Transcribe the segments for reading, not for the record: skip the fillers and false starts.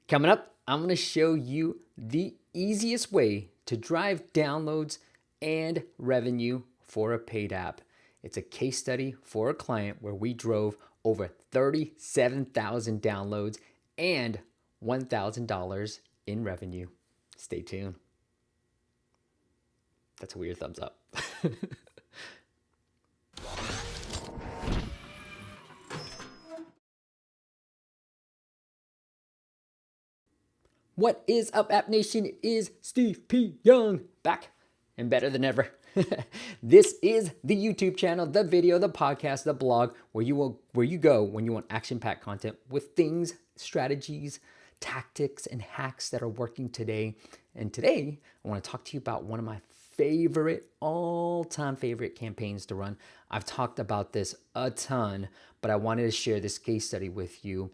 Coming up, I'm going to show you the easiest way to drive downloads and revenue for a paid app. It's a case study for a client where we drove over 37,000 downloads and $1,000 in revenue. Stay tuned. That's a weird thumbs up. What is up, App Nation? It is Steve P. Young, back and better than ever. This is the YouTube channel, the video, the podcast, the blog, where you go when you want action-packed content with things, strategies, tactics, and hacks that are working today. And today, I want to talk to you about one of my all-time favorite campaigns to run. I've talked about this a ton, but I wanted to share this case study with you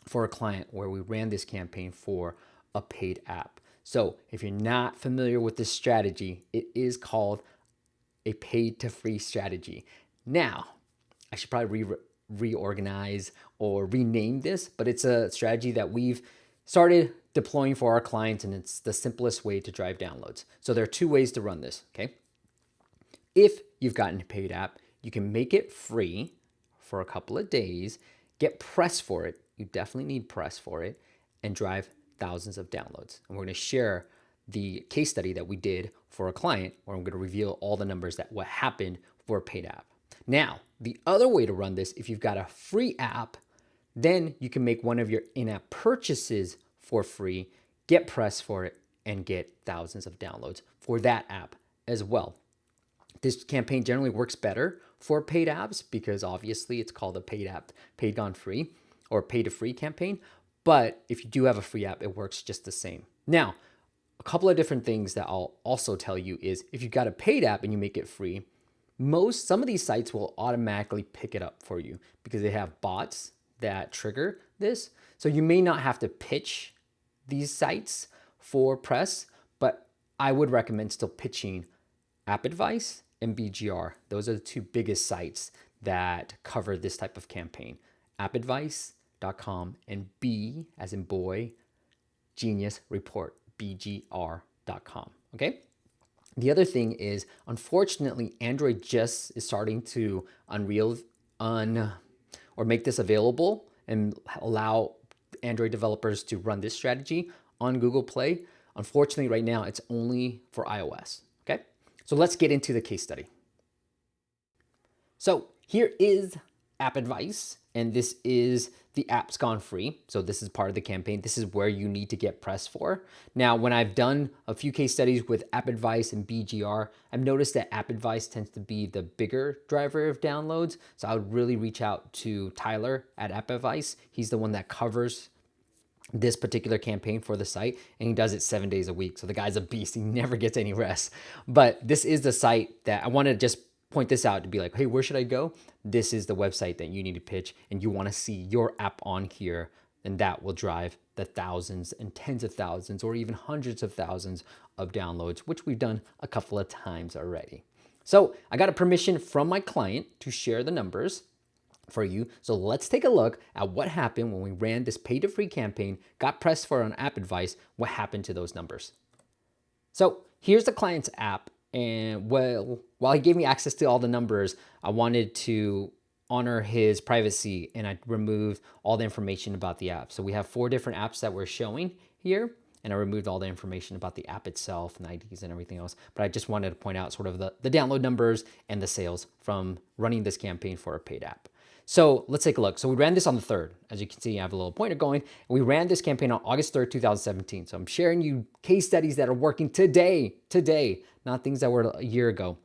for a client where we ran this campaign for a paid app. So if you're not familiar with this strategy, it is called a paid to free strategy. Now, I should probably reorganize or rename this, but it's a strategy that we've started deploying for our clients, and it's the simplest way to drive downloads. So there are two ways to run this, okay? If you've gotten a paid app, you can make it free for a couple of days, get press for it. You definitely need press for it, and drive thousands of downloads. And we're going to share the case study that we did for a client, where I'm going to reveal all the numbers that what happened for a paid app. Now, the other way to run this, if you've got a free app, then you can make one of your in-app purchases for free, get press for it, and get thousands of downloads for that app as well. This campaign generally works better for paid apps because obviously it's called a paid app, paid gone free, or pay to free campaign. But if you do have a free app, it works just the same. Now, a couple of different things that I'll also tell you is if you've got a paid app and you make it free, some of these sites will automatically pick it up for you because they have bots that trigger this. So you may not have to pitch these sites for press, but I would recommend still pitching App Advice and BGR. Those are the two biggest sites that cover this type of campaign. AppAdvice.com and B as in boy, Genius Report, BGR.com. Okay. The other thing is, unfortunately, Android just is starting to make this available and allow Android developers to run this strategy on Google Play. Unfortunately, right now, it's only for iOS. Okay. So let's get into the case study. So here is App Advice, and this is the app's gone free. So this is part of the campaign. This is where you need to get press for. Now, when I've done a few case studies with App Advice and BGR, I've noticed that App Advice tends to be the bigger driver of downloads. So I would really reach out to Tyler at App Advice. He's the one that covers this particular campaign for the site, and he does it 7 days a week. So the guy's a beast. He never gets any rest. But this is the site that I want to just point this out to be like, hey, where should I go? This is the website that you need to pitch, and you want to see your app on here, and that will drive the thousands and tens of thousands or even hundreds of thousands of downloads, which we've done a couple of times already. So I got a permission from my client to share the numbers for you. So let's take a look at what happened when we ran this pay to free campaign, got pressed for an App Advice, what happened to those numbers. So here's the client's app. And while he gave me access to all the numbers, I wanted to honor his privacy, and I removed all the information about the app. So we have 4 different apps that we're showing here, and I removed all the information about the app itself and IDs and everything else. But I just wanted to point out sort of the download numbers and the sales from running this campaign for a paid app. So let's take a look. So we ran this on the 3rd. As you can see, I have a little pointer going. We ran this campaign on August 3rd, 2017. So I'm sharing you case studies that are working today, not things that were a year ago.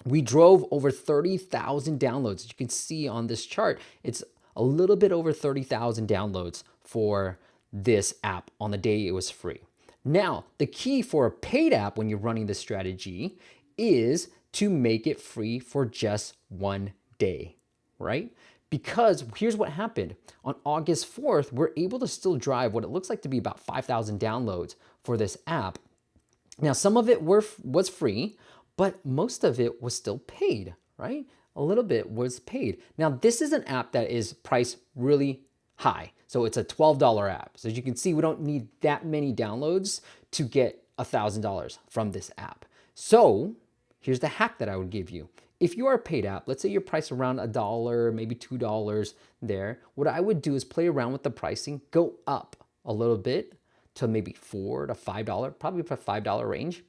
We drove over 30,000 downloads. As you can see on this chart, it's a little bit over 30,000 downloads for this app on the day it was free. Now, the key for a paid app when you're running this strategy is to make it free for just 1 day. Right? Because here's what happened. On August 4th, we're able to still drive what it looks like to be about 5,000 downloads for this app. Now, some of it was free, but most of it was still paid, right? A little bit was paid. Now, this is an app that is priced really high. So it's a $12 app. So as you can see, we don't need that many downloads to get $1,000 from this app. So here's the hack that I would give you. If you are a paid app, let's say your price around $1, maybe $2 there, what I would do is play around with the pricing, go up a little bit to maybe $4 to $5, probably a $5 range,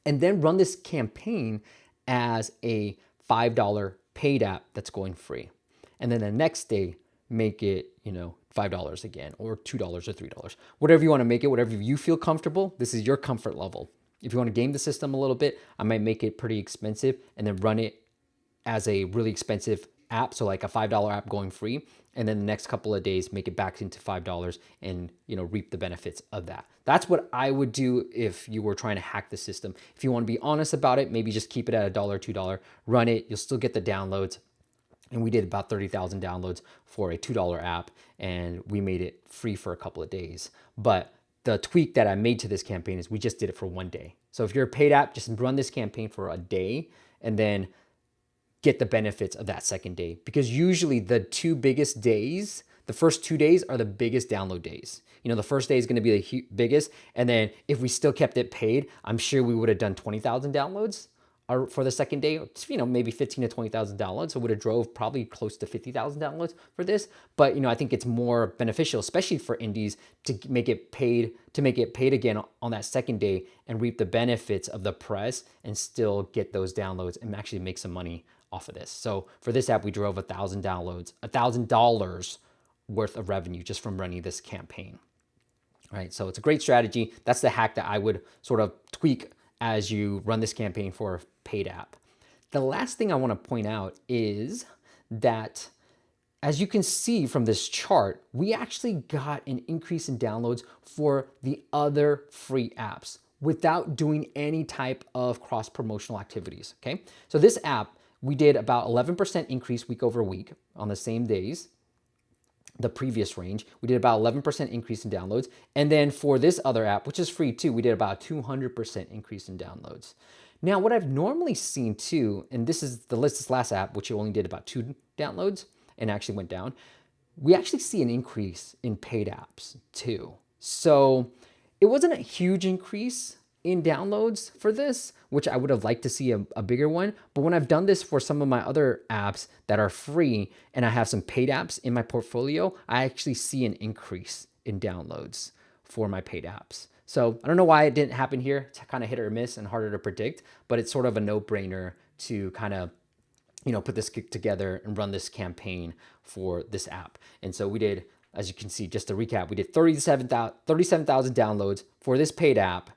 and then run this campaign as a $5 paid app that's going free. And then the next day, make it, $5 again, or $2 or $3. Whatever you want to make it, whatever you feel comfortable, this is your comfort level. If you want to game the system a little bit, I might make it pretty expensive and then run it as a really expensive app, so like a $5 app going free, and then the next couple of days make it back into $5 and reap the benefits of that. That's what I would do if you were trying to hack the system. If you want to be honest about it, maybe just keep it at $1, $2, run it, you'll still get the downloads. And we did about 30,000 downloads for a $2 app, and we made it free for a couple of days. But the tweak that I made to this campaign is we just did it for one day. So if you're a paid app, just run this campaign for a day and then get the benefits of that second day. Because usually the two biggest days, the first 2 days are the biggest download days. The first day is going to be the biggest. And then if we still kept it paid, I'm sure we would have done 20,000 downloads for the second day, maybe 15 to 20,000 downloads. So would have drove probably close to 50,000 downloads for this. But, I think it's more beneficial, especially for indies, to make it paid again on that second day and reap the benefits of the press and still get those downloads and actually make some money off of this. So for this app, we drove 1,000 downloads, $1,000 worth of revenue just from running this campaign. All right, so it's a great strategy. That's the hack that I would sort of tweak as you run this campaign for a paid app. The last thing I want to point out is that, as you can see from this chart, we actually got an increase in downloads for the other free apps without doing any type of cross-promotional activities, okay? So this app, we did about 11% increase week over week on the same days. The previous range, we did about 11% increase in downloads. And then for this other app, which is free too, we did about 200% increase in downloads. Now, what I've normally seen too, and this is the this last app, which only did about 2 downloads and actually went down, we actually see an increase in paid apps too. So it wasn't a huge increase in downloads for this, which I would have liked to see a bigger one. But when I've done this for some of my other apps that are free and I have some paid apps in my portfolio, I actually see an increase in downloads for my paid apps. So I don't know why it didn't happen here. It's kind of hit or miss and harder to predict, but it's sort of a no-brainer to kind of put this together and run this campaign for this app. And so we did, as you can see, just to recap, we did 37,000 downloads for this paid app.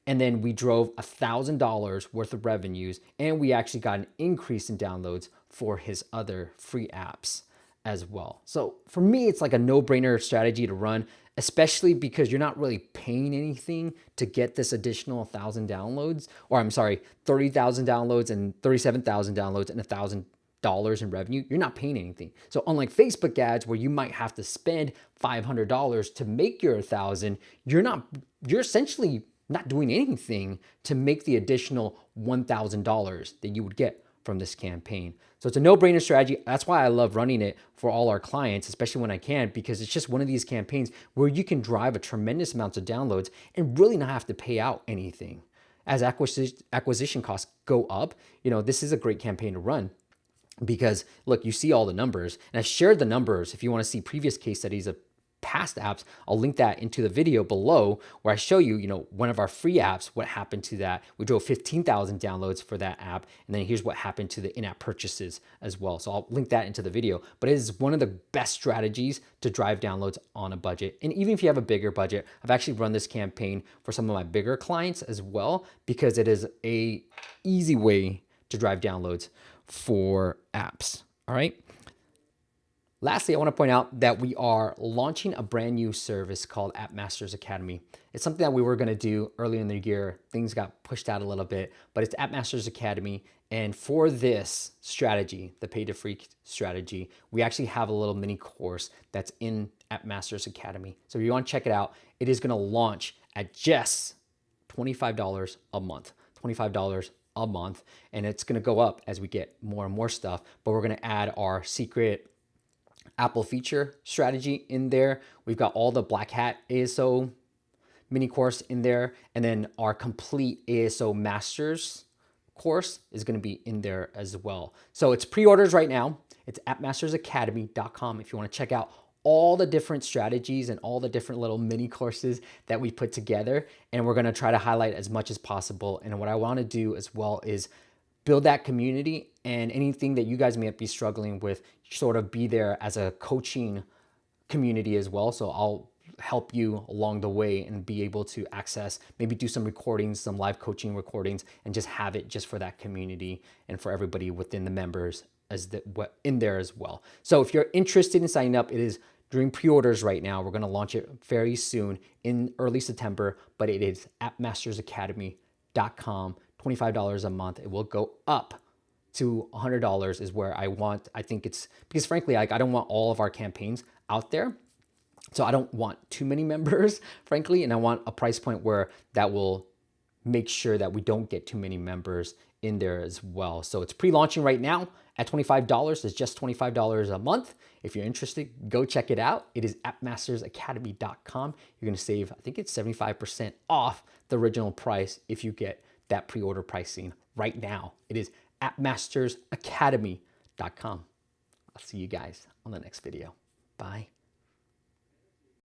And then we drove $1,000 worth of revenues, and we actually got an increase in downloads for his other free apps as well. So for me, it's like a no-brainer strategy to run, especially because you're not really paying anything to get this additional 1,000 downloads, or I'm sorry, 30,000 downloads and 37,000 downloads and $1,000 in revenue. You're not paying anything. So unlike Facebook ads, where you might have to spend $500 to make your 1,000, you're essentially not doing anything to make the additional $1,000 that you would get from this campaign. So it's a no-brainer strategy. That's why I love running it for all our clients, especially when I can, because it's just one of these campaigns where you can drive a tremendous amount of downloads and really not have to pay out anything. As acquisition costs go up, this is a great campaign to run. Because look, you see all the numbers, and I shared the numbers. If you want to see previous case studies of past apps, I'll link that into the video below where I show you, one of our free apps, what happened to that. We drove 15,000 downloads for that app. And then here's what happened to the in-app purchases as well. So I'll link that into the video, but it is one of the best strategies to drive downloads on a budget. And even if you have a bigger budget, I've actually run this campaign for some of my bigger clients as well, because it is a easy way to drive downloads for apps. All right. Lastly, I want to point out that we are launching a brand new service called App Masters Academy. It's something that we were going to do earlier in the year. Things got pushed out a little bit, but it's App Masters Academy. And for this strategy, the pay to free strategy, we actually have a little mini course that's in App Masters Academy. So if you want to check it out, it is going to launch at just $25 a month, $25 a month. And it's going to go up as we get more and more stuff, but we're going to add our secret Apple feature strategy in there. We've got all the Black Hat ASO mini course in there. And then our complete ASO Masters course is going to be in there as well. So it's pre-orders right now. It's at mastersacademy.com if you want to check out all the different strategies and all the different little mini courses that we put together. And we're going to try to highlight as much as possible. And what I want to do as well is build that community, and anything that you guys may be struggling with, sort of be there as a coaching community as well. So I'll help you along the way and be able to access, maybe do some recordings, some live coaching recordings, and just have it just for that community and for everybody within the members in there as well. So if you're interested in signing up, it is during pre-orders right now. We're going to launch it very soon in early September, but it is at mastersacademy.com, $25 a month. It will go up to $100 is where I think it's, because frankly, I don't want all of our campaigns out there. So I don't want too many members, frankly, and I want a price point where that will make sure that we don't get too many members in there as well. So it's pre-launching right now at $25. It's just $25 a month. If you're interested, go check it out. It is at mastersacademy.com. You're going to save, I think it's 75% off the original price if you get that pre-order pricing right now. It is at mastersacademy.com. I'll see you guys on the next video. Bye.